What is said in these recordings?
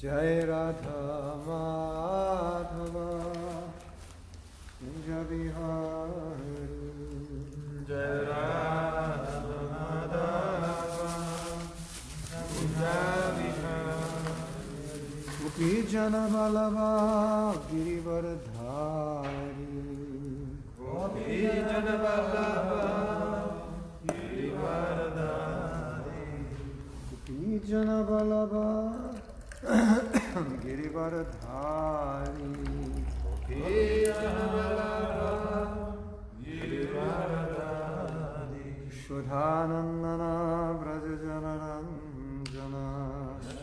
Jai Radha Madhava Kunja Vihari Jai Radha Madhava Kunja Vihari Gopi Jana Vallabha Girivardhari Gopi Jana Vallabha Girivardhari Gopi Jana Vallabha Girivardhari Gopi Jana Vallabha Girivardhari Shodhanandana Brajajana Ranjana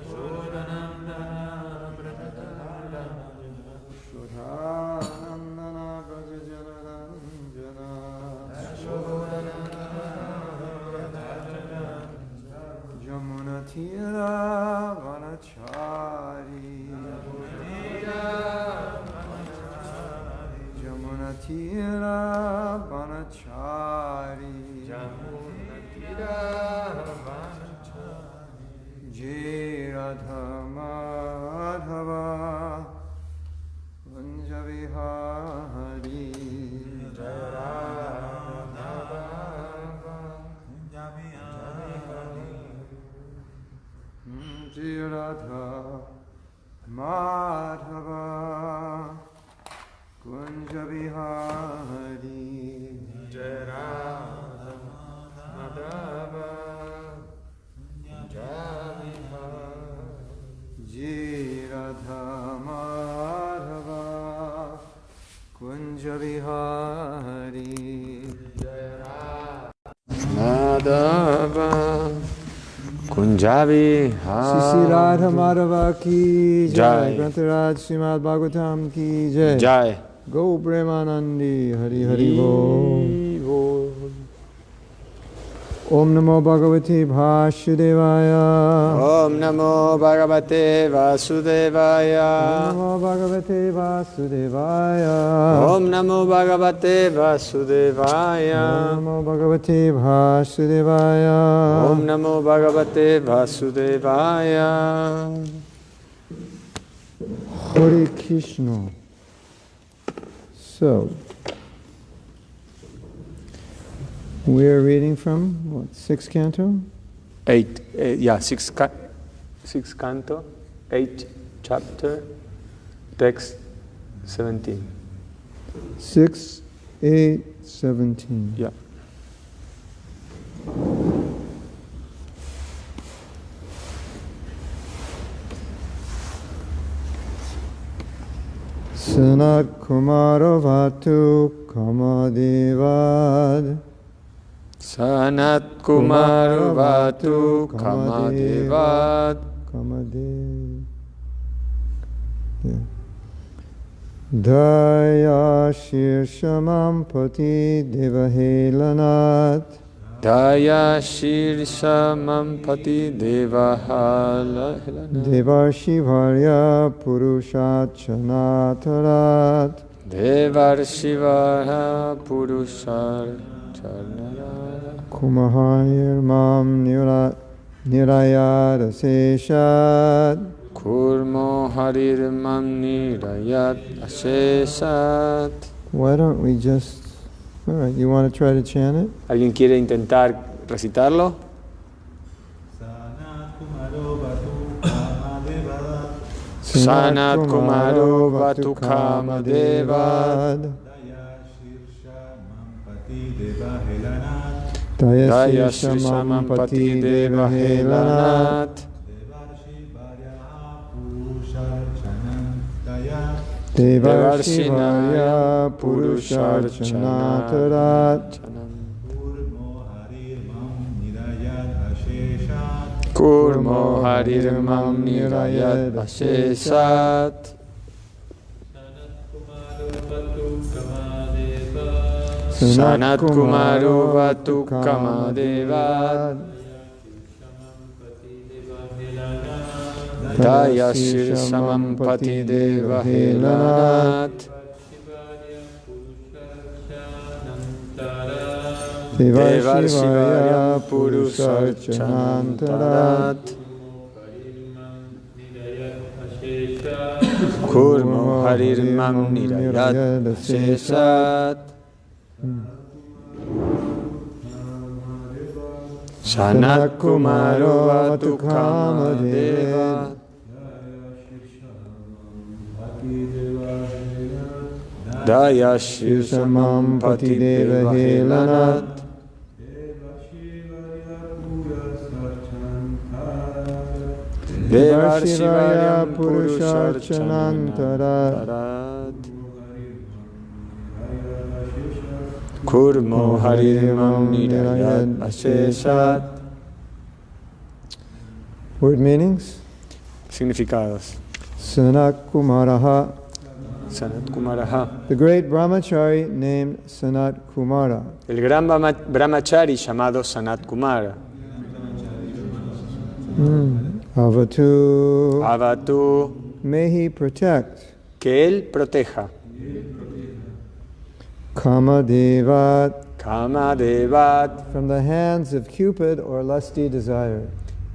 Shodhanandana Brajajana Shodhanandana Brajajana Ranjana Shodhanandana Brajajana Jamuna Tira Vanachari Jamuna Tira Vanachari Jamuna Tira Vanachari Jai Radha Madhava Kunja Vihari Jai Radha Kunja Vihari Jai Radha Madhava Kunja Vihari Jai Radha Madhava Kunja Vihari Jai Radha Madhava Kunja Vihari Jai Radha Madhava Kunjavi Sisi Radha Madhava ki jai. Grantaraj Srimad Bhagavatam ki jai. Go Premanandi Hari Hari Bol. Om Namo Bhagavate Vasudevaya. Om Namo Bhagavate Vasudevaya. Om Namo Bhagavate Vasudevaya. Om Namo Bhagavate Vasudevaya. Om Namo Bhagavate Vasudevaya. Om Namo Bhagavate Vasudevaya. Hare Krishna. So, we are reading from what, 6th canto? 6 canto, 8 chapter, text 17. 6, 8, 17. Yeah. Sanat-kumāra vatu kamadevad. Sanat-kumāra vatu kamadevad. Kamadev. Yeah. Daya shirshamam pati devahelanat. Daya shirsamam pati devahelanat. Devarṣi varya purushachanatarat. Devarṣi varya purushachanatarat. Kumahayir mam nirayad aseshat. Kūrma harir mam nirayat asesat. Why don't we just... All right, you want to try to chant it? ¿Alguien quiere intentar recitarlo? Sanat-kumāra vatu kamadevad. Daya shirsamam pati devahelanat. Devarṣi Nārada Purusharchanatarat. Kūrma harir mam nirayat asesat. Sanat-kumāra vatu kamadevad. Daya shirsamam pati devahelanat. Devarṣi Purusarchanantarat Kūrma Harirmam Nirayat Sesat Sanat-kumāra Kamadeva Dayashi samam pati deva helanat Devarṣi Purusarchanantarat Kūrma Harirmam Nirayat Asesat. Word meanings? Significados. Sanat-kumāra. Sanat-kumāra. The great brahmachari named Sanat-kumāra. El gran brahmachari llamado Sanat-kumāra. Avatu. Avatu. May he protect. Que él proteja. Kamadevat. Kamadevat. From the hands of Cupid or lusty desire.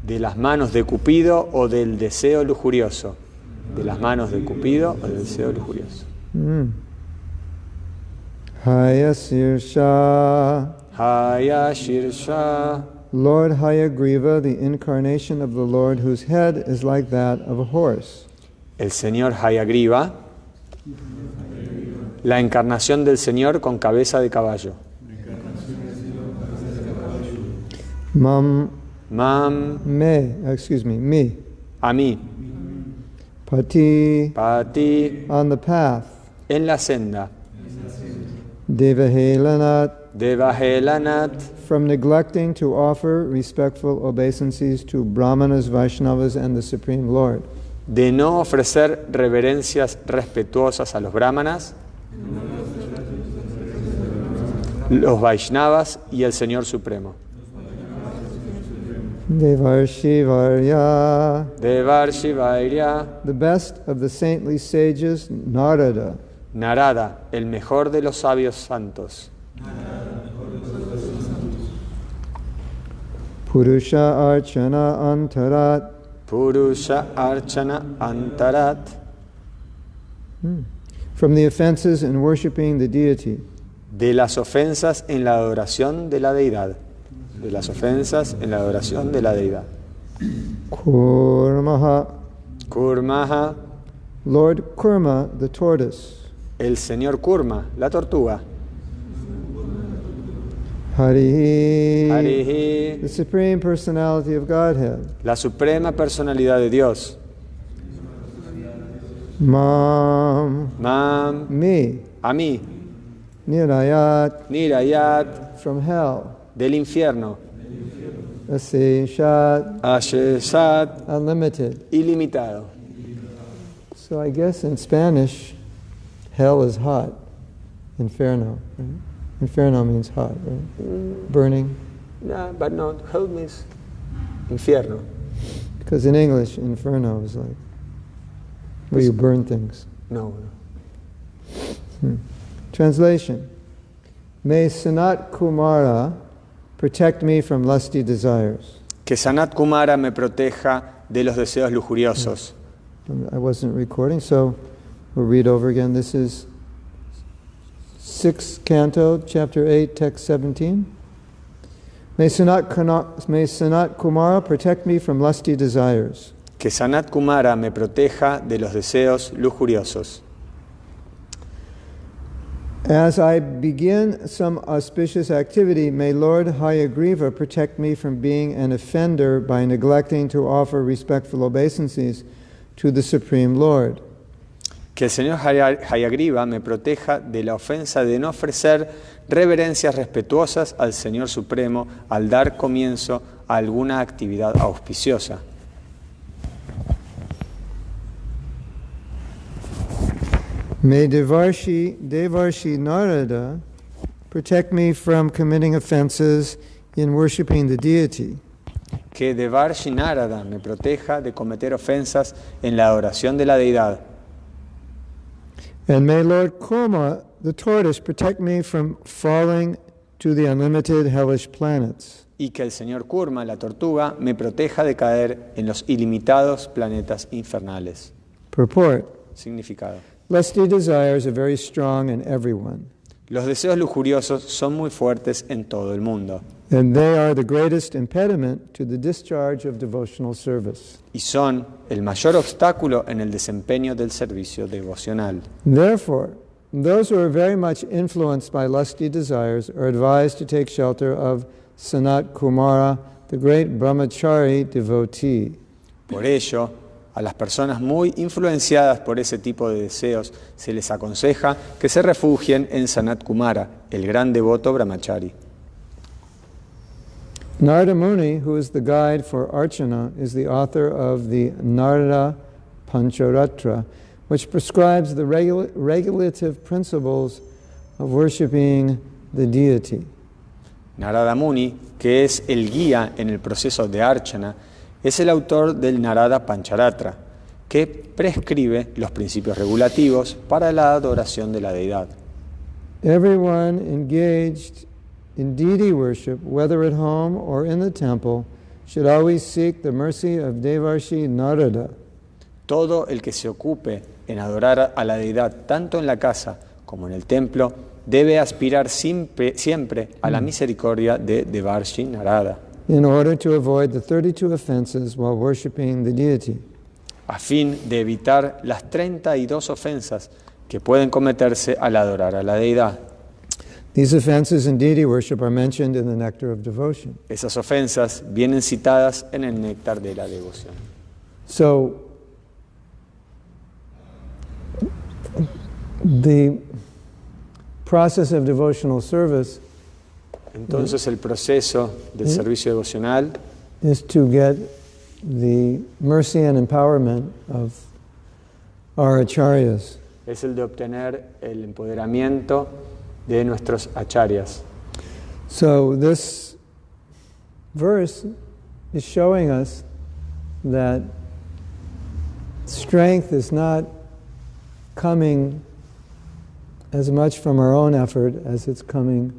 De las manos de Cupido o del deseo lujurioso. De las manos de Cupido o del deseo lujurioso. Hayasirsha. Hayashirsha. Lord Hayagrīva, the incarnation of the Lord, whose head is like that of a horse. El Señor Hayagrīva, la encarnación del Señor con cabeza de caballo. Me. A mí. Pati. On the path. En la senda. Devahelanat. From neglecting to offer respectful obeisances to Brahmanas, Vaisnavas, and the Supreme Lord. De no ofrecer reverencias respetuosas a los brahmanas, los Vaisnavas y el Señor Supremo. Devarṣi Vairya. The best of the saintly sages, Nārada. Nārada, el mejor de los sabios santos. Purusha Archana Antarat. Purusha Archana Antarat. From the offenses in worshipping the deity. De las ofensas en la adoración de la deidad. De las ofensas en la adoración de la deidad. Kūrma. Lord Kūrma, the tortoise. El Señor Kūrma, la tortuga. Harihi, the Supreme Personality of Godhead. La suprema personalidad de Dios. Me. A mí. Nirayat. From hell. Del infierno. Asesat. Unlimited. Ilimitado. So I guess in Spanish, hell is hot. Inferno. Right? Inferno means hot, right? Burning. No, but no, hell means infierno. Because in English, inferno is like where you burn things. No. Translation. May Sanat-kumāra protect me from lusty desires. Que Sanat-kumāra me proteja de los deseos lujuriosos. I wasn't recording, so we'll read over again. This is 6th Canto, Chapter 8, Text 17. May Sanat-kumāra protect me from lusty desires. Que Sanat-kumāra me proteja de los deseos lujuriosos. As I begin some auspicious activity, may Lord Hayagrīva protect me from being an offender by neglecting to offer respectful obeisances to the Supreme Lord. Que el Señor Hayagrīva me proteja de la ofensa de no ofrecer reverencias respetuosas al Señor Supremo al dar comienzo a alguna actividad auspiciosa. May Devarṣi Nārada protect me from committing offenses in worshiping the deity. Que Devarṣi Nārada me proteja de cometer ofensas en la adoración de la deidad. And may Lord Kūrma, the tortoise, protect me from falling to the unlimited hellish planets. Y que el Señor Kūrma, la tortuga, me proteja de caer en los ilimitados planetas infernales. Purport. Significado. Lusty desires are very strong in everyone, Los deseos lujuriosos son muy fuertes en todo el mundo and they are the greatest impediment to the discharge of devotional service. y son el mayor obstáculo en el desempeño del servicio devocional. Therefore, those who are very much influenced by lusty desires are advised to take shelter of Sanat-kumāra, the great brahmachari devotee. Por ello, a las personas muy influenciadas por ese tipo de deseos se les aconseja que se refugien en Sanat-kumāra, el gran devoto brahmachari. Narada Muni, who is the guide for Archana, is the author of the Narada Pancharatra, which prescribes the regulative principles of worshiping the deity. Narada Muni, que es el guía en el proceso de Archana, es el autor del Narada Pancharatra, que prescribe los principios regulativos para la adoración de la deidad. Everyone engaged in deity worship, whether at home or in the temple, should always seek the mercy of Devarṣi Nārada. Todo el que se ocupe en adorar a la deidad, tanto en la casa como en el templo, debe aspirar siempre a la misericordia de Devarṣi Nārada, in order to avoid the 32 offenses while worshiping the deity. a fin de evitar las 32 ofensas que pueden cometerse al adorar a la deidad. These offenses in deity worship are mentioned in the Nectar of Devotion. Esas ofensas vienen citadas en el néctar de la devoción. So, the process of devotional service Entonces el proceso del servicio devocional is to get the mercy and empowerment of our acharyas. es el de obtener el empoderamiento de nuestros acharyas. So this verse is showing us that strength is not coming as much from our own effort as it's coming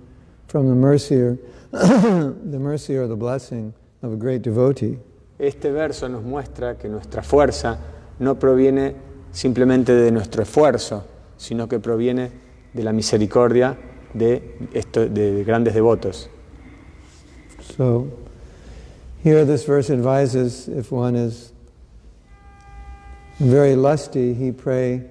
from the mercy or the blessing of a great devotee. Este verso nos muestra que nuestra fuerza no proviene simplemente de nuestro esfuerzo, sino que proviene de la misericordia de grandes devotos. So here this verse advises if one is very lusty, he pray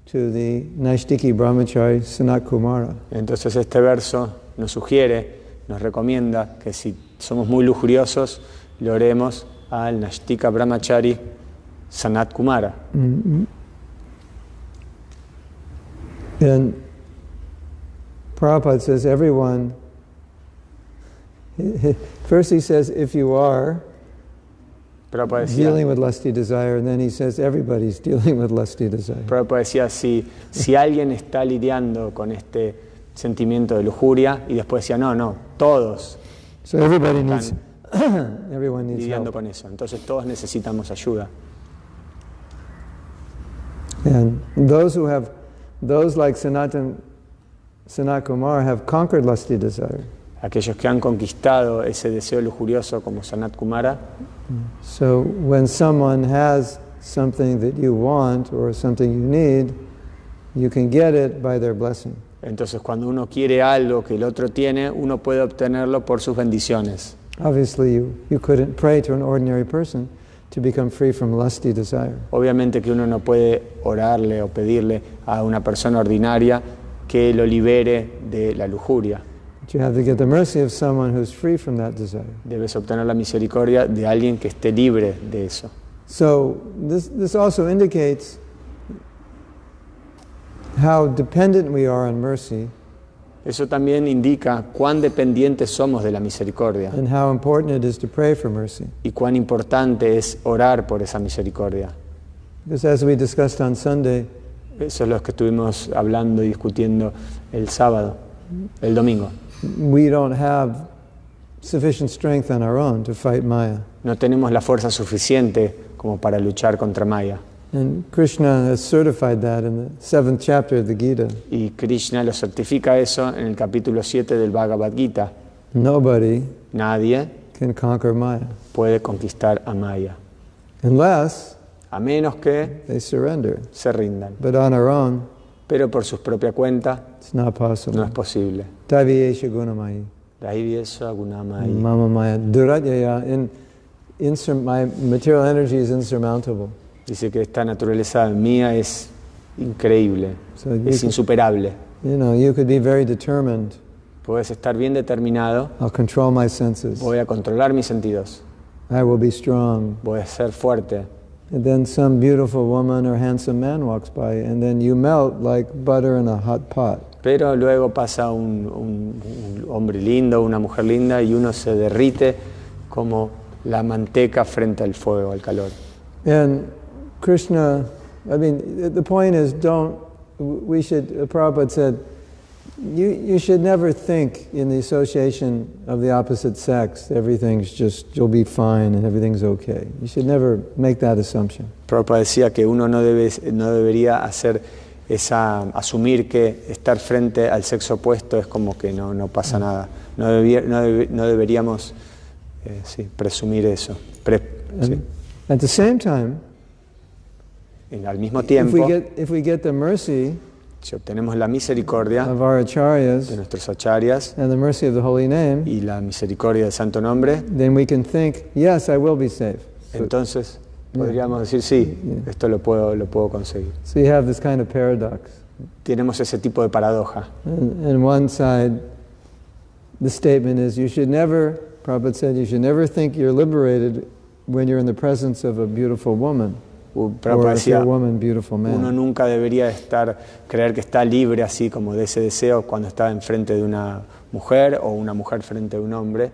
to the Naishtiki Brahmachari Sanat-kumāra. Entonces este verso nos sugiere, nos recomienda que si somos muy lujuriosos, le oremos al Naistika Brahmachari Sanat-kumāra. Mm-hmm. And Prabhupada says everyone, first he says if you are Prabhupada dealing with lusty desire, and then he says everybody's dealing with lusty desire. Prabhupada decía, si alguien está lidiando con este sentimiento de lujuria, y después decía, no, todos So everybody están needs, everyone needs lidiando help. con eso. Entonces todos necesitamos ayuda. And those like Sanat-kumāra have conquered lusty desire. Aquellos que han conquistado ese deseo lujurioso como Sanat-kumāra, So when someone has something that you want or something you need, you can get it by their blessing. entonces cuando uno quiere algo que el otro tiene, uno puede obtenerlo por sus bendiciones. Obviously, you couldn't pray to an ordinary person to become free from lusty desire. Obviamente que uno no puede orarle o pedirle a una persona ordinaria que lo libere de la lujuria. But you have to get the mercy of someone who's free from that desire. Debes obtener la misericordia de alguien que esté libre de eso. So this also indicates how dependent we are on mercy Eso también indica cuán dependientes somos de la misericordia and how important it is to pray for mercy. y cuán importante es orar por esa misericordia. Because as we discussed on Sunday, Eso es lo que estuvimos hablando y discutiendo el domingo. we don't have sufficient strength on our own to fight Maya. No tenemos la fuerza suficiente como para luchar contra Maya. And Krishna has certified that in the 7th chapter of the Gita. Y Krishna lo certifica eso en el capítulo 7 del Bhagavad Gita. Nadie can conquer Maya puede conquistar a Maya, unless a menos que they surrender. se rindan. But on our own, Pero por su propia cuenta it's not possible. no es posible. Davyesha gunamayi. Daivyeso gunamayi. Mama Maya. Duratyaya. My material energy is insurmountable. Dice que esta naturaleza mía es increíble, So es insuperable. You could be very determined. Puedes estar bien determinado. I'll control my senses. Voy a controlar mis sentidos. I will be strong. Voy a ser fuerte. And then some beautiful woman or handsome man walks by, and then you melt like butter in a hot pot. Pero luego pasa un hombre lindo, una mujer linda, y uno se derrite como la manteca frente al fuego, al calor. And Krishna, the point is, Prabhupada said, you should never think in the association of the opposite sex, you'll be fine and everything's okay. You should never make that assumption. Prabhupada decía que uno no debería asumir que estar frente al sexo opuesto es como que no pasa nada. No deberíamos presumir eso. At the same time, al mismo tiempo, if we get the mercy si obtenemos la misericordia of our acharyas de nuestros acharyas and the mercy of the holy name, y la misericordia del santo nombre, then we can think, yes, I will be safe. Entonces podríamos decir, sí, esto lo puedo conseguir. So you have this kind of paradox. Tenemos ese tipo de paradoja. And one side, the statement is, Prabhupada said, you should never think you're liberated when you're in the presence of a beautiful woman. Prabhupada decía, beautiful man. Uno nunca debería creer que está libre así como de ese deseo cuando está enfrente de una mujer o una mujer frente a un hombre.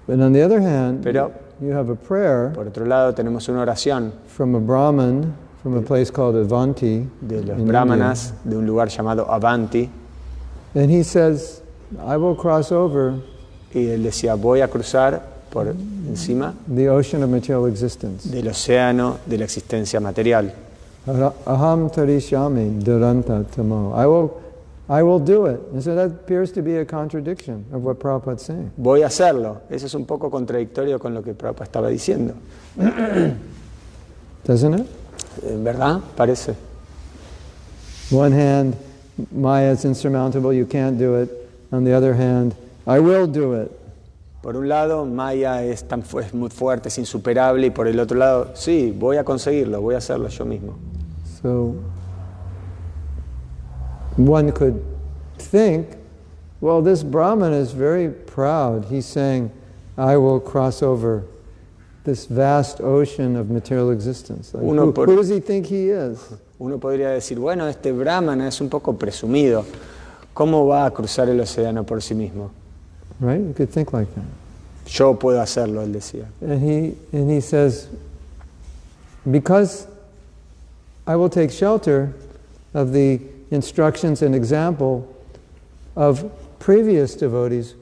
But on the other hand, Pero, you have a prayer por otro lado, tenemos una oración from a Brahman from a place called Avanti, de los brahmanas de un lugar llamado Avanti. And he says, I will cross over Y él decía, voy a cruzar por encima the ocean of material existence. Del océano de la existencia material. Aham tarishami duranta tamo. I will do it. And so that appears to be a contradiction of what Prabhupada is saying. Voy a hacerlo. Eso es un poco contradictorio con lo que Prabhupada estaba diciendo. Doesn't it? ¿Verdad? Parece. One hand, Maya is insurmountable, you can't do it. On the other hand, I will do it. Por un lado, Maya es muy fuerte, es insuperable, y por el otro lado, sí, voy a conseguirlo, voy a hacerlo yo mismo. So, one could think, well, this Brahman is very proud. He's saying, I will cross over this vast ocean of material existence. Like, who does he think he is? Uno podría decir, bueno, este Brahmana es un poco presumido. ¿Cómo va a cruzar el océano por sí mismo? Right? You could think like that. Yo puedo hacerlo, él decía. And he says, because I will take shelter of the instructions and example of previous devotees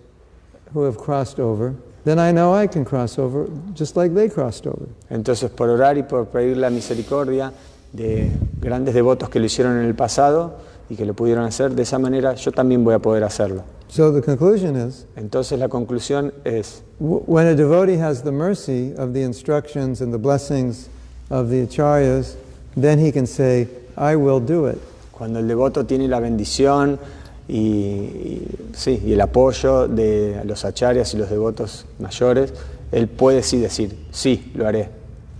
who have crossed over, then I know I can cross over just like they crossed over. Entonces, por orar y por pedir la misericordia de grandes devotos que lo hicieron en el pasado y que lo pudieron hacer, de esa manera yo también voy a poder hacerlo. So the conclusion is, entonces la conclusión es, when a devotee has the mercy of the instructions and the blessings of the acharyas, then he can say, I will do it. Cuando el devoto tiene la bendición y el apoyo de los acharyas y los devotos mayores, él puede sí decir, sí, lo haré.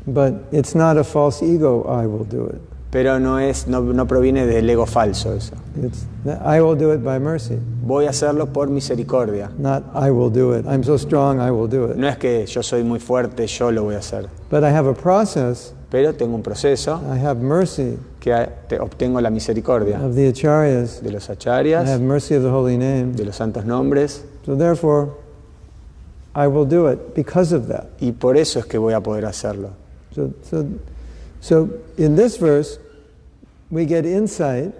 But it's not a false ego, I will do it. Pero no proviene del ego falso eso. I will do it by mercy. Voy a hacerlo por misericordia. Not I will do it. I'm so strong, I will do it. No es que yo soy muy fuerte, yo lo voy a hacer. But I have a process. Pero tengo un proceso. I have mercy. Que obtengo la misericordia. Of the acharyas. De los acharyas. I have mercy of the holy name. De los santos nombres. So therefore, I will do it because of that. Y por eso es que voy a poder hacerlo. So in this verse, we get insight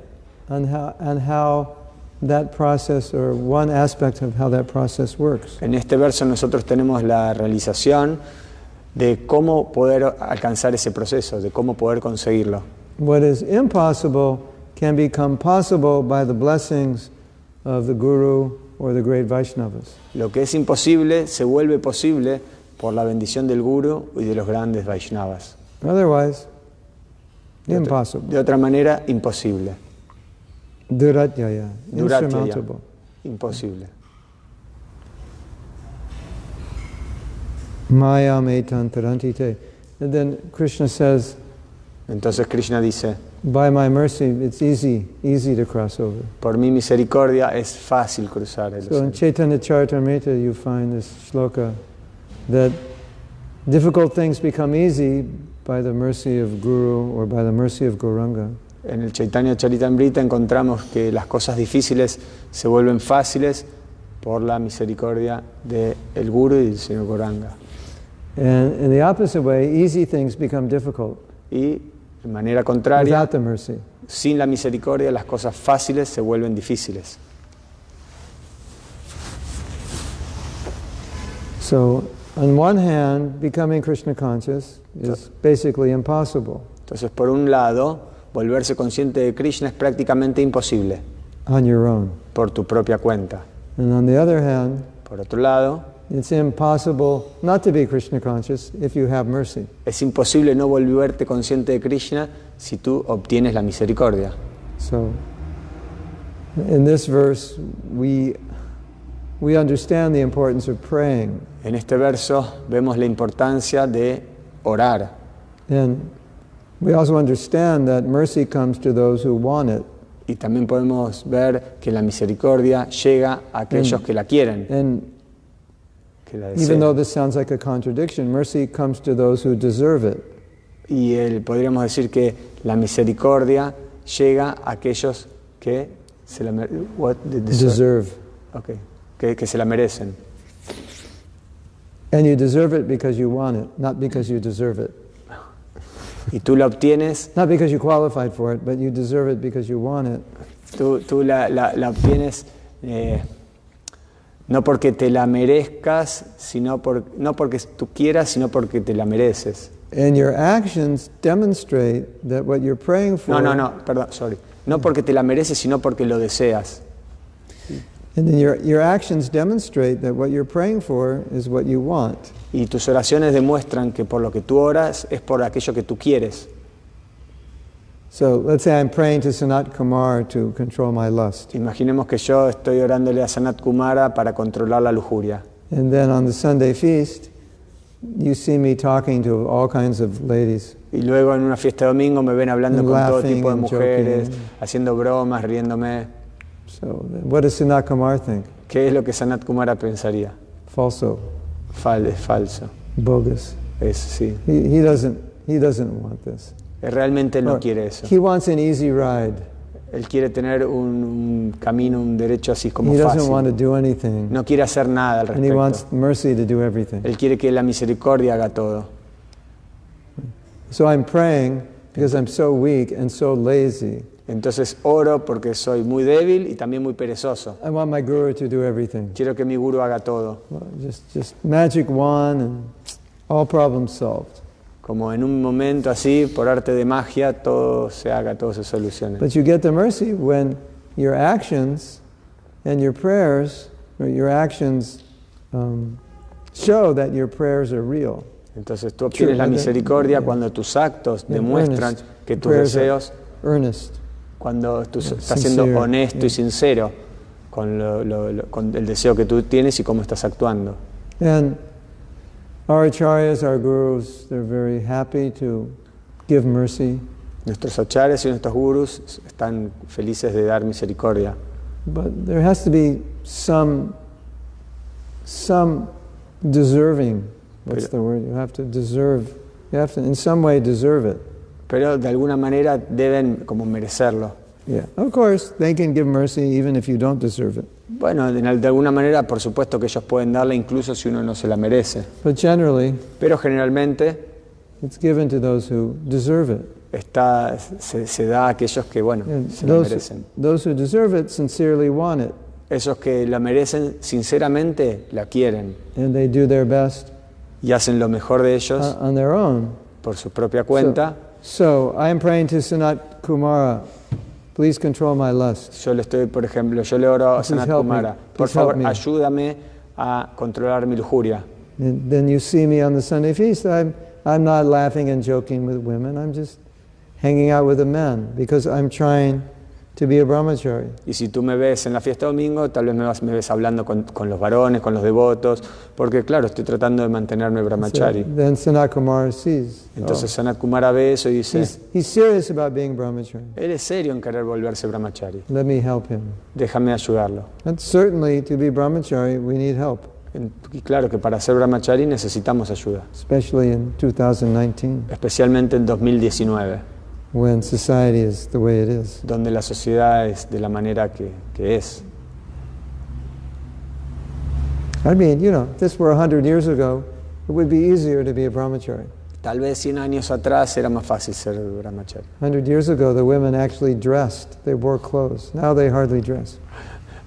on how that process, or one aspect of how that process works. En este verso nosotros tenemos la realización de cómo poder alcanzar ese proceso, de cómo poder conseguirlo. What is impossible can become possible by the blessings of the Guru or the great Vaisnavas. Lo que es imposible se vuelve posible por la bendición del Guru y de los grandes Vaisnavas. Otherwise, impossible. De otra manera, imposible. Duratyaya, Duratyaya, insurmountable. imposible. Mayam etan tarantite. And then Krishna says, Entonces Krishna dice, by my mercy, it's easy to cross over. por mi misericordia es fácil cruzar el So in océano. Chaitanya Charitamrita you find this shloka that difficult things become easy by the mercy of Guru or by the mercy of Gauranga. En el Chaitanya Charitamrita encontramos que las cosas difíciles se vuelven fáciles por la misericordia del Guru y del Señor Gauranga. And in the opposite way, easy things become difficult Y de manera contraria, without the mercy. sin la misericordia, las cosas fáciles se vuelven difíciles. So, on one hand, becoming Krishna conscious is basically impossible. Entonces, por un lado, volverse consciente de Krishna es prácticamente imposible On your own. por tu propia cuenta. And on the other hand, Por otro lado, it's impossible not to be Krishna conscious if you have mercy. es imposible no volverte consciente de Krishna si tú obtienes la misericordia. So, in this verse, we understand the importance of praying. En este verso vemos la importancia de orar. And we also understand that mercy comes to those who want it. Y también podemos ver que la misericordia llega a aquellos que la quieren, And que la even though desean. this sounds like a contradiction, mercy comes to those who deserve it. Y podríamos decir que la misericordia llega a aquellos que se la Deserve. Okay. Que se la merecen. And you deserve it because you want it, not because you deserve it. Y tú la obtienes, Not because you qualified for it, but you deserve it because you want it. tú la obtienes no porque te la merezcas, no porque tú quieras, sino porque te la mereces. And your actions demonstrate that what you're praying for. No, perdón, sorry. No porque te la mereces, sino porque lo deseas. And then your actions demonstrate that what you're praying for is what you want. Y tus oraciones demuestran que por lo que tú oras es por aquello que tú quieres. So let's say I'm praying to Sanat-kumāra to control my lust. Imaginemos que yo estoy orándole a Sanat-kumāra para controlar la lujuria. And then on the Sunday feast, you see me talking to all kinds of ladies. Y luego en una fiesta de domingo me ven hablando And con todo laughing tipo de and mujeres, joking. haciendo bromas, riéndome. So what does Sanat-kumāra think? ¿Qué es lo que Sanat-kumāra pensaría? Falso, Es falso. bogus. Sí. He doesn't want this. Realmente él no Or quiere eso. he wants an easy ride. Él quiere tener un camino, un derecho así como He doesn't want to fácil. do anything. No quiere hacer nada al And he wants respecto. mercy to do everything. Él quiere que la misericordia haga todo. So I'm praying because I'm so weak and so lazy. Entonces oro porque soy muy débil y también muy perezoso. I want my guru to do everything. Quiero que mi guru haga todo. Well, just magic wand and all problems solved. Como en un momento así, por arte de magia, todo se haga, todo se solucione. But you get the mercy when your actions and your prayers, or your actions show that your prayers are real. Entonces tú obtienes la misericordia cuando tus actos demuestran que tus deseos, Earnest. cuando tú estás siendo honesto y sincero con el deseo que tú tienes y cómo estás actuando. And our acharyas, our gurus, they're very happy to give mercy. Nuestros acharyas y nuestros gurus están felices de dar misericordia. But there has to be some deserving. What's the word? You have to deserve. You have to, in some way, deserve it. Pero de alguna manera deben como merecerlo. Yeah. Of course, they can give mercy even if you don't deserve it. Bueno, de alguna manera, por supuesto que ellos pueden darla incluso si uno no se la merece. But generally, Pero generalmente it's given to those who deserve it. se da a aquellos que, bueno, And se la merecen. those who deserve it sincerely want it, Esos que la merecen sinceramente la quieren and they do their best y hacen lo mejor de ellos on their own. por su propia cuenta. So I am praying to Sanat-kumāra. Please control my lust. Yo le estoy, por ejemplo, yo le oro a Sanat-kumāra, por favor, ayúdame a controlar mi lujuria. And then you see me on the Sunday feast. I'm not laughing and joking with women. I'm just hanging out with the men because I'm trying to be a brahmachari. Y si tú me ves en la fiesta domingo, tal vez me ves hablando con los varones, con los devotos, porque claro, estoy tratando de mantenerme brahmachari. So then Sanat-kumāra sees. Entonces Sanat-kumāra ve eso y dice, he's serious about being brahmachari. él es serio en querer volverse brahmachari. Let me help him. Déjame ayudarlo. And certainly to be brahmachari, we need help. Y claro que para ser brahmachari necesitamos ayuda. Especially in 2019. Especialmente en 2019. When society is the way it is. Donde la sociedad es de la manera que es. I mean, if this were 100 years ago, it would be easier to be a brahmachari. Tal vez 100 años atrás era más fácil ser brahmachari. 100 years ago, the women actually dressed. They wore clothes. Now they hardly dress.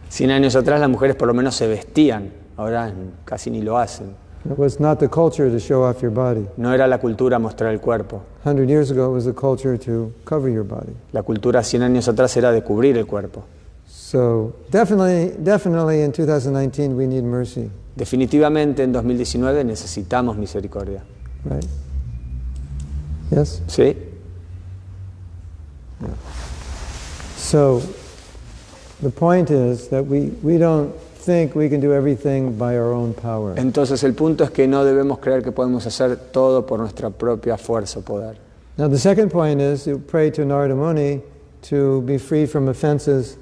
100 años atrás las mujeres por lo menos se vestían. Ahora casi ni lo hacen. It was not the culture to show off your body. No era la cultura mostrar el cuerpo. 100 years ago, it was the culture to cover your body. La cultura 100 años atrás era de cubrir el cuerpo. So definitely in 2019 we need mercy. Definitivamente en 2019 necesitamos misericordia. Right? Yes? ¿Sí? Yeah. So the point is that we don't think we can do everything by our own power. Entonces el punto es que no debemos creer que podemos hacer todo por nuestra propia fuerza o poder. Now the second point is to pray to Narada Muni to be free from offenses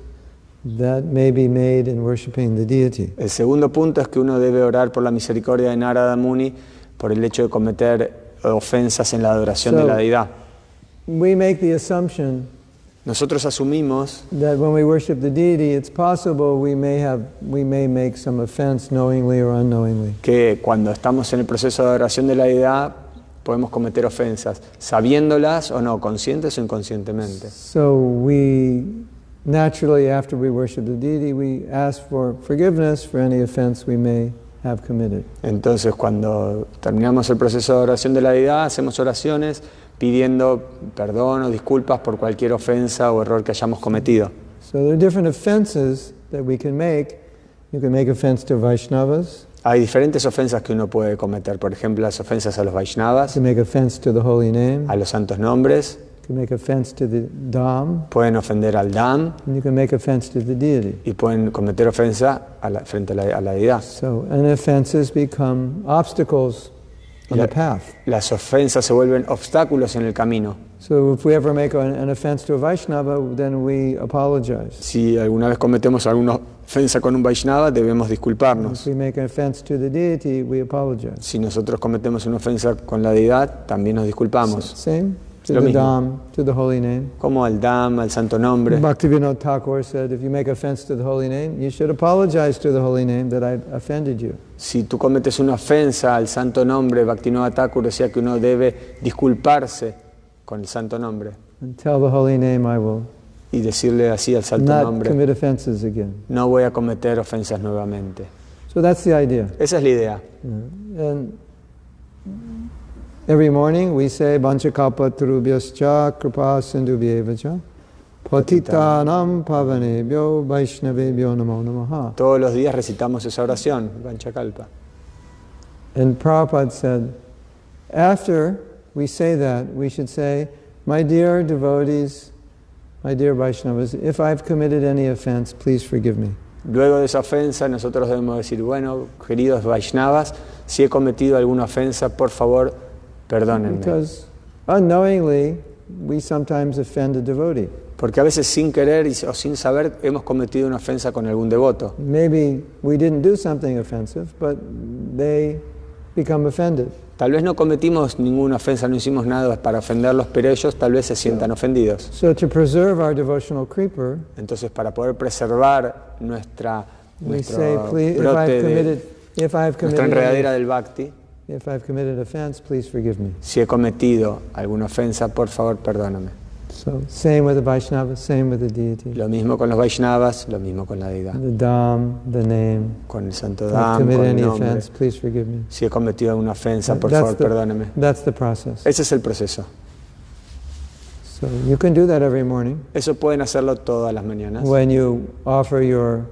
that may be made in worshiping the deity. El segundo punto es que uno debe orar por la misericordia de Narada Muni por el hecho de cometer ofensas en la adoración de la deidad. We make the assumption Nosotros asumimos that when we worship the deity, it's possible we may make some offense knowingly or unknowingly. que cuando estamos en el proceso de adoración de la deidad podemos cometer ofensas, sabiéndolas o no, conscientes o inconscientemente. So we naturally, after we worship the deity, we ask for forgiveness for any offense we may have committed. Entonces, cuando terminamos el proceso de adoración de la deidad, hacemos oraciones pidiendo perdón o disculpas por cualquier ofensa o error que hayamos cometido. So there are different offenses that we can make. You can make offense to Vaisnavas. Hay diferentes ofensas que uno puede cometer, por ejemplo, las ofensas a los Vaisnavas, You can make offense to the holy name. a los santos nombres, You can make offense to the dhama. pueden ofender al dham And you can make offense to the deity. y pueden cometer ofensa frente a la deidad. So, and offenses become obstacles on the path. Las ofensas se vuelven obstáculos en el camino. So if we ever make an offense to a Vaishnava, then we apologize. Si alguna vez cometemos alguna ofensa con un Vaishnava, debemos disculparnos. If we make an offense to the deity, we apologize. Si nosotros cometemos una ofensa con la deidad, también nos disculpamos. Same to Lo the mismo. dham, to the holy name. Como al dham, al santo nombre. Bhaktivinoda Thakur said, if you make offense to the holy name, you should apologize to the holy name that I offended you. Si tú cometes una ofensa al santo nombre, Bhaktivinoda Thakur decía que uno debe disculparse con el santo nombre And tell the holy name I will y decirle así al santo not nombre, commit offenses again. no voy a cometer ofensas nuevamente. So that's the idea. Esa es la idea. And every morning we say, Vanchakalpatarubhyascha kripa sindhubhyevacha patitanam pavanebhyo vaishnavebhyo namo namaha. Todos los días recitamos esa oración, Vanchakalpa. And Prabhupada said, after we say that, we should say, my dear devotees, my dear Vaishnavas, if I've committed any offense, please forgive me. Luego de esa ofensa, nosotros debemos decir, bueno, queridos Vaishnavas, si he cometido alguna ofensa, por favor, perdónenme. Because unknowingly, we sometimes offend a devotee. Porque a veces sin querer o sin saber hemos cometido una ofensa con algún devoto. Maybe we didn't do something offensive, but they become offended. Tal vez no cometimos ninguna ofensa, no hicimos nada para ofenderlos, pero ellos tal vez se sientan ofendidos. So to preserve our devotional creeper, Entonces, para poder preservar nuestra we say, please, nuestra enredadera del bhakti, if I've committed offense, please forgive me. si he cometido alguna ofensa, por favor, perdóname. So, same with the Vaisnavas, same with the deity. Lo mismo con los Vaisnavas, lo mismo con la deidad. The dham, the name. Con el santo If I've dham, committed con el any nombre. offense, please forgive me. Si he cometido alguna ofensa, por favor, perdóneme. That's the process. Ese es el proceso. So you can do that every morning. Eso pueden hacerlo todas las mañanas. When you offer your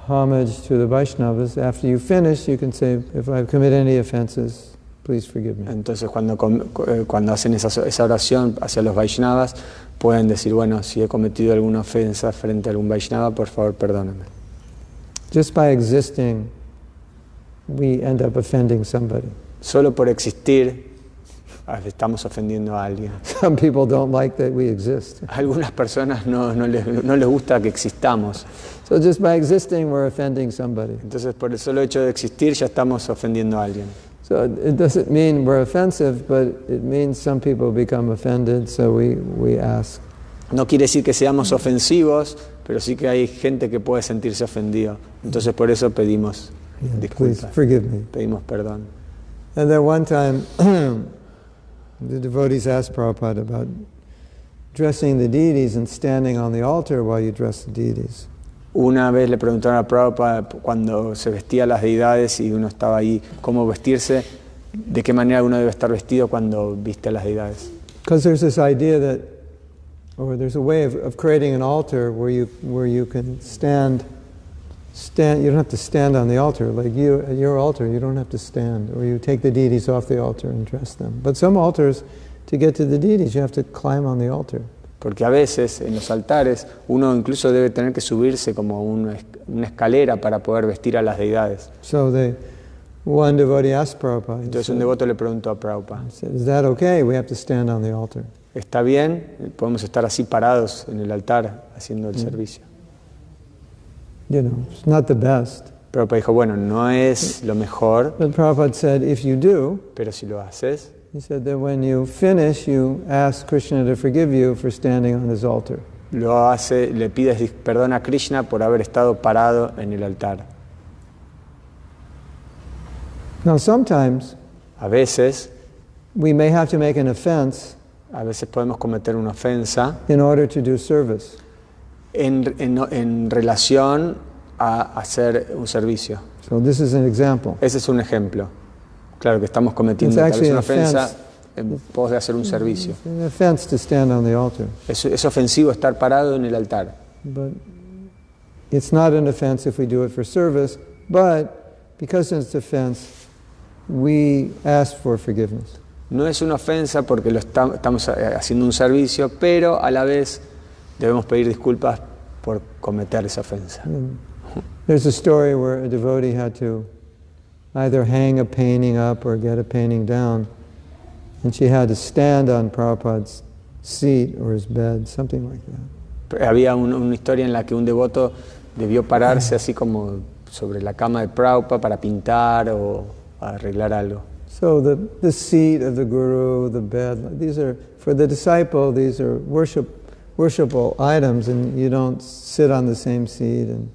homage to the Vaishnavas, after you finish, you can say, if I've committed any offenses, please forgive me. Entonces, cuando hacen esa oración hacia los Vaisnavas, pueden decir, bueno, si he cometido alguna ofensa frente a algún Vaisnava, por favor, perdóname. Just by existing, we end up offending somebody. Solo por existir, estamos ofendiendo a alguien. Some people don't like that we exist. A algunas personas no les gusta que existamos. So just by existing, we're offending somebody. Entonces, por el solo hecho de existir, ya estamos ofendiendo a alguien. So it doesn't mean we're offensive, but it means some people become offended, so we ask. No quiere decir que seamos ofensivos, pero sí que hay gente que puede sentirse ofendido. Entonces, por eso pedimos disculpas. Please forgive me. Pedimos perdón. And then one time, the devotees asked Prabhupada about dressing the deities and standing on the altar while you dress the deities. Una vez le preguntaron a Prabhupada cuando se vestía las deidades y uno estaba ahí, cómo vestirse, de qué manera uno debe estar vestido cuando viste a las deidades. Because there's this idea that, or there's a way of creating an altar where you can stand. You don't have to stand on the altar. Like you, at your altar, you don't have to stand, or you take the deities off the altar and dress them. But some altars, to get to the deities, you have to climb on the altar. Porque a veces en los altares uno incluso debe tener que subirse como una escalera para poder vestir a las deidades. So one devotee asked Prabhupada. Entonces un devoto le preguntó a Prabhupada, Is that okay? We have to stand on the altar. ¿Está bien? ¿Podemos estar así parados en el altar haciendo el servicio? You know, it's not the best. Prabhupada dijo, bueno, no es lo mejor, But Prabhupada said, if you do, pero si lo haces, he said that when you finish, you ask Krishna to forgive you for standing on his altar. le pides perdón a Krishna por haber estado parado en el altar. Now sometimes, A veces we may have to make an offense podemos cometer una ofensa in order to do service. en relación a hacer un servicio. So this is an example. Ese es un ejemplo. Claro que estamos cometiendo tal vez una ofensa en pos de hacer un servicio. It's an offense to stand on the altar. Es ofensivo estar parado en el altar. But it's not an offense if we do it for service, but because it's an offense, we ask for forgiveness. No es una ofensa porque estamos haciendo un servicio, pero a la vez debemos pedir disculpas por cometer esa ofensa. There's a story where a devotee had to either hang a painting up or get a painting down, and she had to stand on Prabhupada's seat or his bed, something like that. Había una historia en la que un devoto debió pararse así como sobre la cama de Prabhupada para pintar o arreglar algo. So the seat of the guru, the bed, these are, for the disciple, these are worshipable items, and you don't sit on the same seat and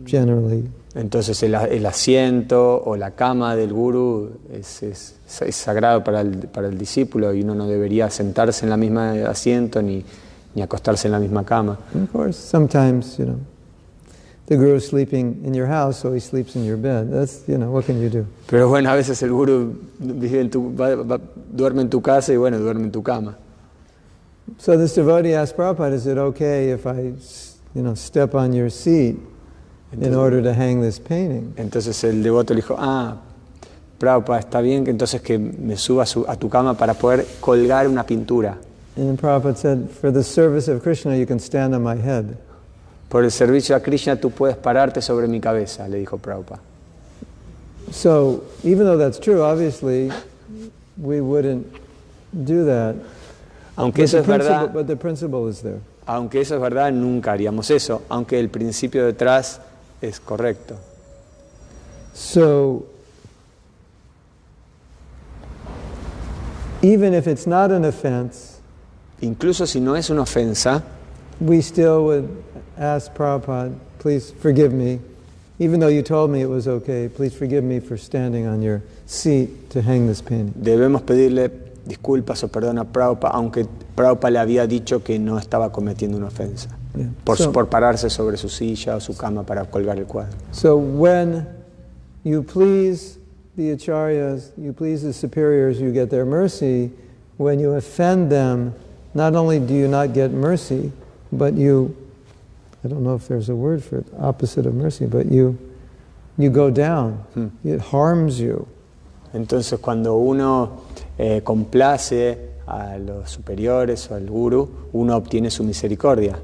generally. Entonces el asiento o la cama del gurú es sagrado para el discípulo y uno no debería sentarse en la misma asiento ni acostarse en la misma cama. And of course, sometimes, the guru is sleeping in your house, so he sleeps in your bed. That's, what can you do? Pero bueno, a veces el gurú duerme en tu casa y bueno, duerme en tu cama. So this devotee asked Prabhupada, is it okay if I, step on your seat in order to hang this painting? Entonces el devoto le dijo, Prabhupada, está bien que entonces que me suba a tu cama para poder colgar una pintura. And then Prabhupada said, for the service of Krishna, you can stand on my head. Por el servicio a Krishna tú puedes pararte sobre mi cabeza, le dijo Prabhupada. So, even though that's true, obviously, we wouldn't do that. Aunque eso es verdad, but the principle is there. Aunque eso es verdad, nunca haríamos eso, aunque el principio detrás es correcto. So, even if it's not an offense, incluso si no es una ofensa, we still would ask Prabhupada, please forgive me, even though you told me it was okay, please forgive me for standing on your seat to hang this painting. Debemos pedirle disculpas o perdón a Prabhupada, aunque Prabhupada le había dicho que no estaba cometiendo una ofensa por pararse sobre su silla o su cama para colgar el cuadro. So when you please the acharyas, you please the superiors, you get their mercy. When you offend them, not only do you not get mercy, but you, I don't know if there's a word for it, opposite of mercy, but you go down. It harms you. Entonces cuando uno complace a los superiores o al guru, uno obtiene su misericordia.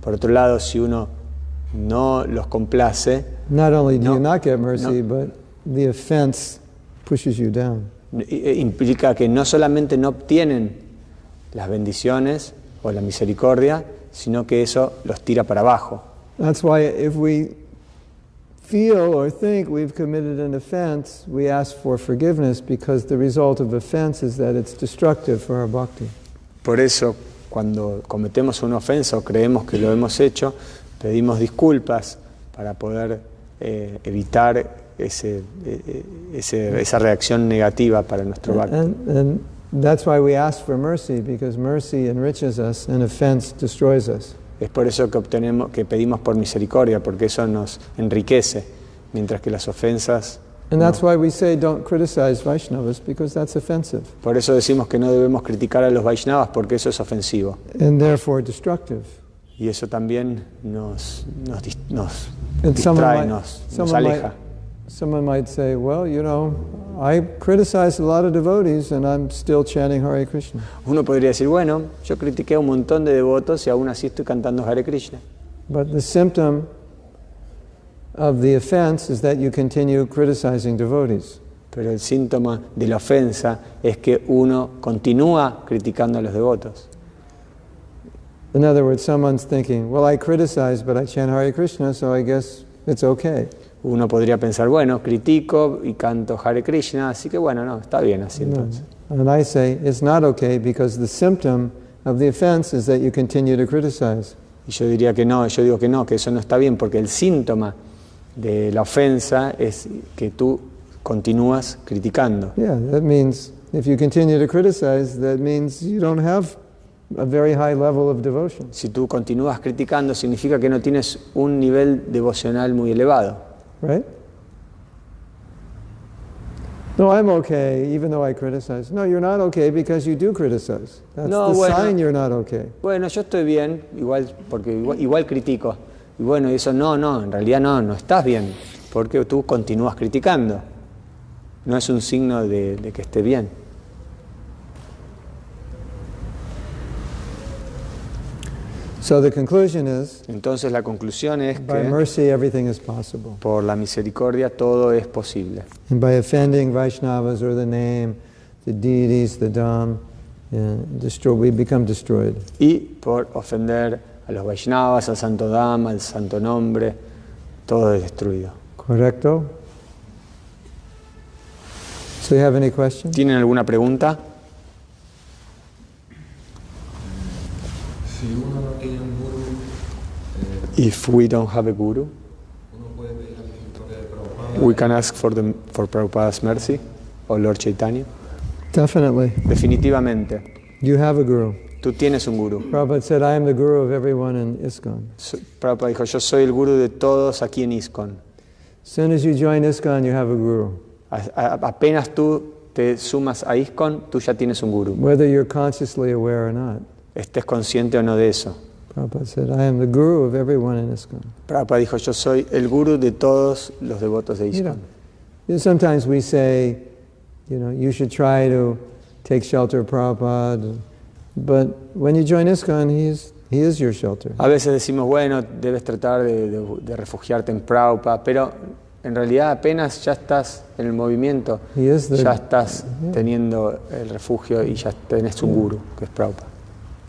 Por otro lado, si uno no los complace, not only do you not get mercy, but the offense pushes you down. Implica que no solamente no obtienen las bendiciones o la misericordia, sino que eso los tira para abajo. That's why if we feel or think we've committed an offense, we ask for forgiveness, because the result of offense is that it's destructive for our bhakti. Por eso, cuando cometemos una ofensa o creemos que lo hemos hecho, pedimos disculpas para poder evitar esa reacción negativa para nuestro bhakti. And that's why we ask for mercy, because mercy enriches us and offense destroys us. Es por eso que pedimos por misericordia, porque eso nos enriquece, mientras que las ofensas... And that's why we say don't criticize Vaisnavas, because that's offensive. Por eso decimos que no debemos criticar a los Vaisnavas, porque eso es ofensivo. And therefore destructive. Y eso también nos distrae, nos aleja. Someone might say, well, you know, I criticize a lot of devotees and I'm still chanting Hare Krishna. Uno podría decir, bueno, yo critiqué a un montón de devotos y aún así estoy cantando Hare Krishna. But the symptom of the offense is that you continue criticizing devotees. Pero el síntoma de la ofensa es que uno continúa criticando a los devotos. In other words, someone's thinking, well, I criticize, but I chant Hare Krishna, so I guess it's okay. Uno podría pensar, bueno, critico y canto Hare Krishna, así que bueno, no, está bien así entonces. And I say, it's not okay, because the symptom of the offense is that you continue to criticize. Y yo diría que no, yo digo que no, que eso no está bien, porque el síntoma de la ofensa es que tú continúas criticando. Yeah, that means if you continue to criticize, that means you don't have a very high level of devotion. Si tú continúas criticando, significa que no tienes un nivel devocional muy elevado. Right? No, I'm okay, even though I criticize. No, you're not okay because you do criticize. That's the sign you're not okay. Bueno, yo estoy bien, porque igual critico. Y bueno, eso no, en realidad no estás bien, porque tú continúas criticando. No es un signo de que esté bien. So the conclusion is, entonces la conclusión es by que mercy everything is possible. Por la misericordia todo es posible. And by offending Vaisnavas or the name, the deities, the dhama, we become destroyed. Y por ofender a los Vaisnavas, al santo dhama, al santo nombre, todo es destruido. Correcto? So you have any questions? ¿Tienen alguna pregunta? Si uno no tiene un guru, If we don't have a guru, uno puede pedir la misericordia de Prabhupada. we can ask for Prabhupada's mercy, or Lord Chaitanya. Definitely. Definitivamente. You have a guru. Tú tienes un guru. Prabhupada said, I am the guru of everyone in ISKCON. Prabhupada dijo, yo soy el guru de todos aquí en ISKCON. As soon as you join ISKCON, you have a guru. Apenas tú te sumas a ISKCON, tú ya tienes un guru. Whether you're consciously aware or not. Estés consciente o no de eso. Prabhupada said, I am the guru of everyone in ISKCON. Prabhupada dijo, yo soy el guru de todos los devotos de ISKCON. Sometimes we say, you should try to take shelter of Prabhupada, but when you join ISKCON, he is your shelter. A veces decimos, bueno, debes tratar de refugiarte en Prabhupada, pero en realidad apenas ya estás en el movimiento, ya estás teniendo el refugio y ya tenés un guru, que es Prabhupada.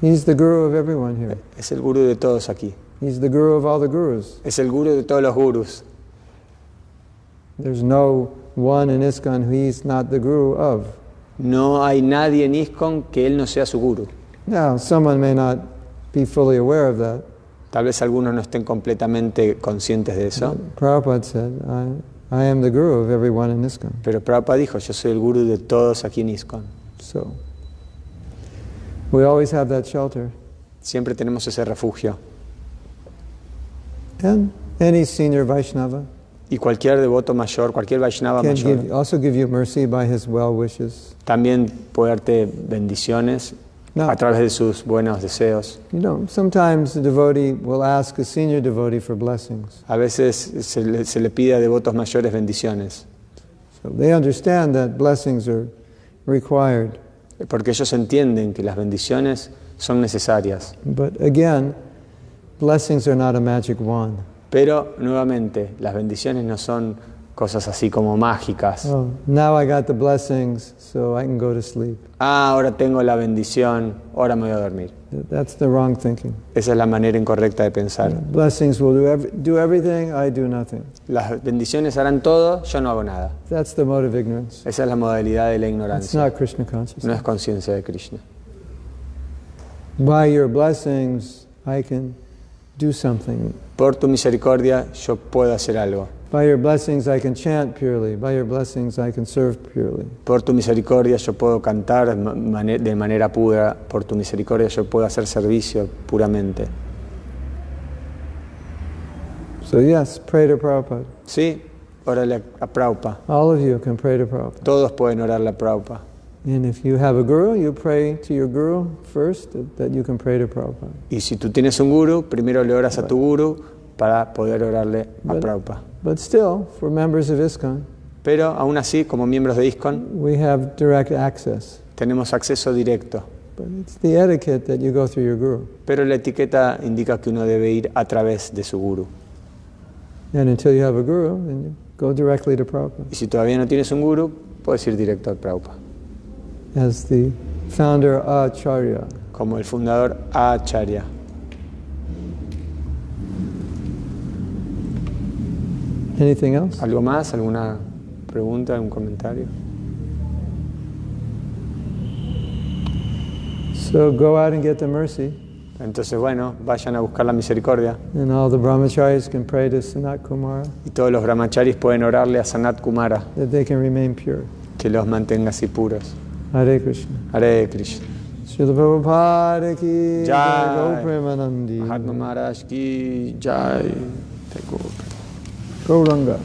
He's the guru of everyone here. Es el guru de todos aquí. He's the guru of all the gurus. Es el guru de todos los gurus. There's no one in ISKCON who he's not the guru of. No hay nadie en ISKCON que él no sea su guru. Now, someone may not be fully aware of that. Tal vez algunos no estén completamente conscientes de eso. Prabhupada said, I am the guru of everyone in ISKCON. Pero Prabhupada dijo, yo soy el guru de todos aquí en ISKCON. So, We always have that shelter. Siempre tenemos ese refugio. And any senior Vaishnava Y cualquier devoto mayor, cualquier Vaishnava can mayor, also give you mercy by his well wishes. también puede darte bendiciones No. a través de sus buenos deseos. You know, sometimes a devotee will ask a senior devotee for blessings. A veces se le pide a devotos mayores bendiciones, So they understand that blessings are required. porque ellos entienden que las bendiciones son necesarias. But again, blessings are not a magic wand. Pero, nuevamente, las bendiciones no son cosas así como mágicas. Oh, now I got the blessings, so I can go to sleep. Ahora tengo la bendición, ahora me voy a dormir. That's the wrong thinking. Esa es la manera incorrecta de pensar. Blessings will do everything, I do nothing. Las bendiciones harán todo, yo no hago nada. That's the mode of ignorance. Esa es la modalidad de la It's ignorancia. not Krishna consciousness. No es conciencia de Krishna. By your blessings, I can do something. Por tu misericordia yo puedo hacer algo. By your blessings, I can chant purely. By your blessings, I can serve purely. Por tu misericordia yo puedo cantar de manera pura. Por tu misericordia yo puedo hacer servicio puramente. So yes, pray to Prabhupada. Sí, órale a Prabhupada. All of you can pray to Prabhupada. Todos pueden orarle a Prabhupada. And if you have a guru, you pray to your guru first, that you can pray to Prabhupada. Y si tú tienes un guru, primero le oras a tu guru para poder orarle a Prabhupada. But still, for members of ISKCON, Pero aún así, como miembros de ISKCON, we have direct access. tenemos acceso directo. But it's the etiquette that you go through your guru. Pero la etiqueta indica que uno debe ir a través de su guru. And until you have a guru, then you go directly to Prabhupada. Y si todavía no tienes un guru, puedes ir directo al Prabhupada. As the founder Acharya. Como el fundador Acharya. Anything else? ¿Algo más? ¿Alguna pregunta? ¿Algún comentario? So go out and get the mercy. Entonces, bueno, vayan a buscar la misericordia. And all the brahmacharis can pray to Sanat-kumāra Y todos los brahmacharis pueden orarle a Sanat-kumāra, that they can remain pure. que los mantenga así puros. Hare Krishna. Hare Krishna. Srila Prabhupada ki Jai. Go Premanandi. Mahatma Maharaj ki Jai. Gauranga.